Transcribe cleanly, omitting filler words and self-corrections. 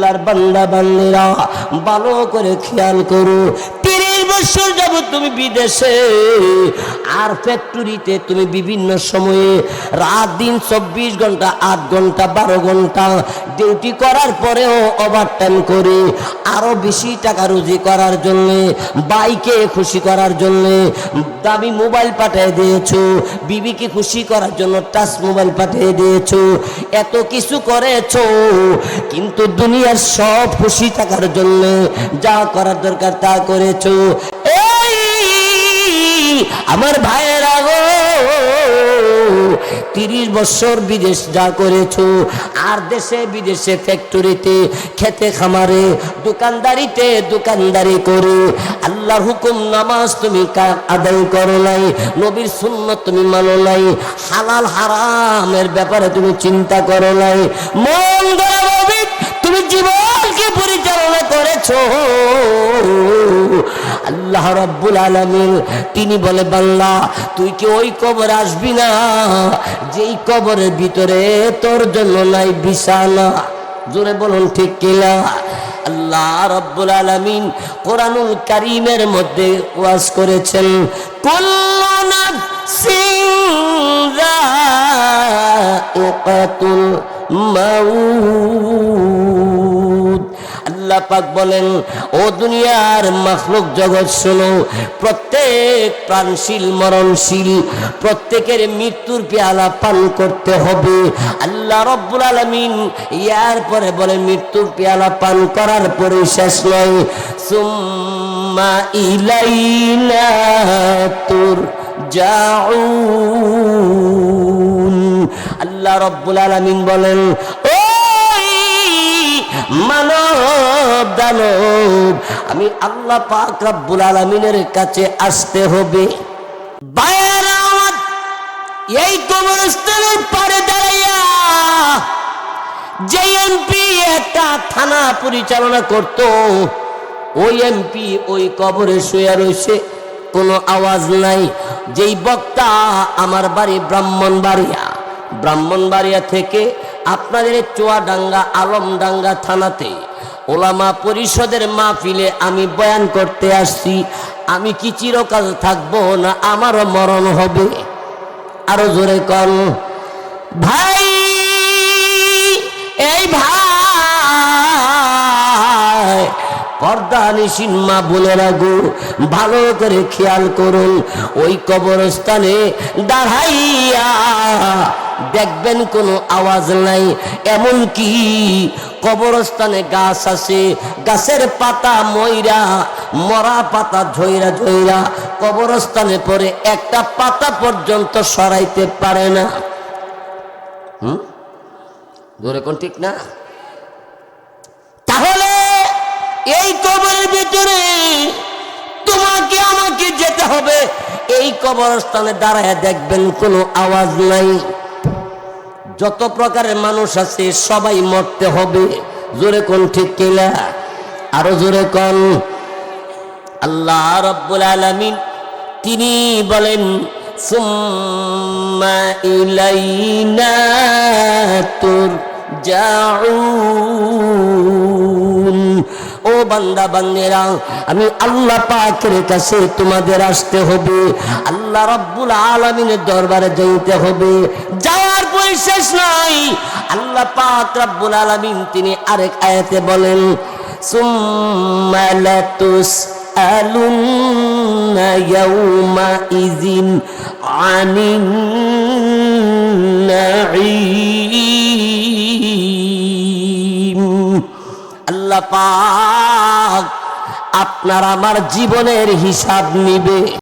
আল্লাহর বান্দা বান্দিরা ভালো করে খেয়াল করো, 30 বছর যাবত তুমি বিদেশে আর ফ্যাক্টরিতে তুমি বিভিন্ন সময়ে রাত দিন 24 ঘন্টা 8 ঘন্টা 12 ঘন্টা ডিউটি করার পরেও ওভারটাইম করে আরো বেশি টাকা রুজি করার জন্য, বাইকে খুশি করার জন্য দামি মোবাইল পাঠিয়ে দিয়েছো, বিবিকে খুশি করার জন্য টাচ মোবাইল পাঠিয়ে দিয়েছো, এত কিছু করেছো, কিন্তু দুনিয়ার সব খুশি থাকার জন্য যা করার দরকার তা করেছো। এই আমার ভাইয়েরা গো, 30 বছর বিদেশ যা করেছো আর দেশে বিদেশে ফ্যাক্টরিতে খেতে খামারে দোকানদারিতে দোকানদারি করে আল্লাহর হুকুম নামাজ তুমি আদায় করো নাই, নবীর সুন্নাত তুমি মানো নাই, হালাল হারামের ব্যাপারে তুমি চিন্তা করো নাই, মন গড়া তুমি জীবনকে পরিচালনা করেছো। আল্লাহ রাব্বুল আলামিন তিনি বলে বান্দা তুই কি ওই কবরে আসবি না যেই কবরের ভিতরে তোর জন্য নাই বিছানা? জোরে বলুন ঠিক কিনা? আল্লাহ রাব্বুল আলামিন কোরআনুল কারীমের মধ্যে ওয়াজ করেছেন, কুল্লু নাফসিন যায়িকাতুল মাউত। আল্লাহ পাক বলেন, ও দুনিয়ার মাখলুক জগৎ শোনো, প্রত্যেক প্রাণশীল মরণশীল প্রত্যেকের মৃত্যুর পেয়ালা পান করতে হবে। আল্লাহ রাব্বুল আলামিন ইয়ার পরে বলে মৃত্যুর পেয়ালা পান করার পরে শেষ নয়, সুম্মা ইলাইনা তুরজাউন। আল্লাহ রাব্বুল আলামিন বলেন, মানব দানব আমি আল্লাহ পাক রব্বুল আলামিনের কাছে আসতে হবে। বাইরে আমার এই কবরস্থানের পারে দাঁড়াইয়া যে এমপি একটা থানা পরিচালনা করত, ওই এমপি ওই কবরে শুয়ে রয়েছে, কোনো আওয়াজ নাই। যেই বক্তা আমার বাড়ি ব্রাহ্মণবাড়িয়া থেকে আপনাদের চুয়াডাঙ্গা আলমডাঙ্গা থানাতে ওলামা পরিষদের মাহফিলে আমি বয়ান করতে আসছি, আমি কি চিরকাল থাকবো না আমারও মরণ হবে? আরো জোরে কর ভাই। এই ভাই পর্দানিসীন মা বোনেরা গো, ভালো করে খেয়াল করুন, ওই কবরস্থানে দাঁড়াইয়া দেখবেন কোনো আওয়াজ নাই, এমন কি কবরস্থানে গাছ আছে, গাছের পাতা মরা পাতা ঝইরা কবরস্থানে পরে একটা পাতা পর্যন্ত সরাইতে পারে না। ধরে কোন ঠিক না? তাহলে এই কবরের ভিতরে তোমাকে আমাকে যেতে হবে, এই কবরস্থানে দাঁড়ায় দেখবেন কোনো আওয়াজ নাই। যত প্রকারের মানুষ আছে সবাই মরতে হবে। জোরে কোন ঠিক কিনা? আরো জোরে কোন। আল্লাহ রাব্বুল আলামিন তিনি বলেন, সুম্মা ইলাইনা তুরজাউন। ও বান্দা বান্দেরা, আমি আল্লাহ পাকের কাছে তোমাদের আসতে হবে, আল্লাহ রাব্বুল আলামিনের দরবারে যাইতে হবে। যাওয়ার পরে শেষ নাই, আল্লাহ পাক রাব্বুল আলামিন তিনি আরেক আয়াতে বলেন, সুম্মা লাতুসআলুন্না ইয়াউমা ইযিন আনিন নাঈম। আল্লাহ পাক আপনার আমার জীবনের হিসাব নিবে।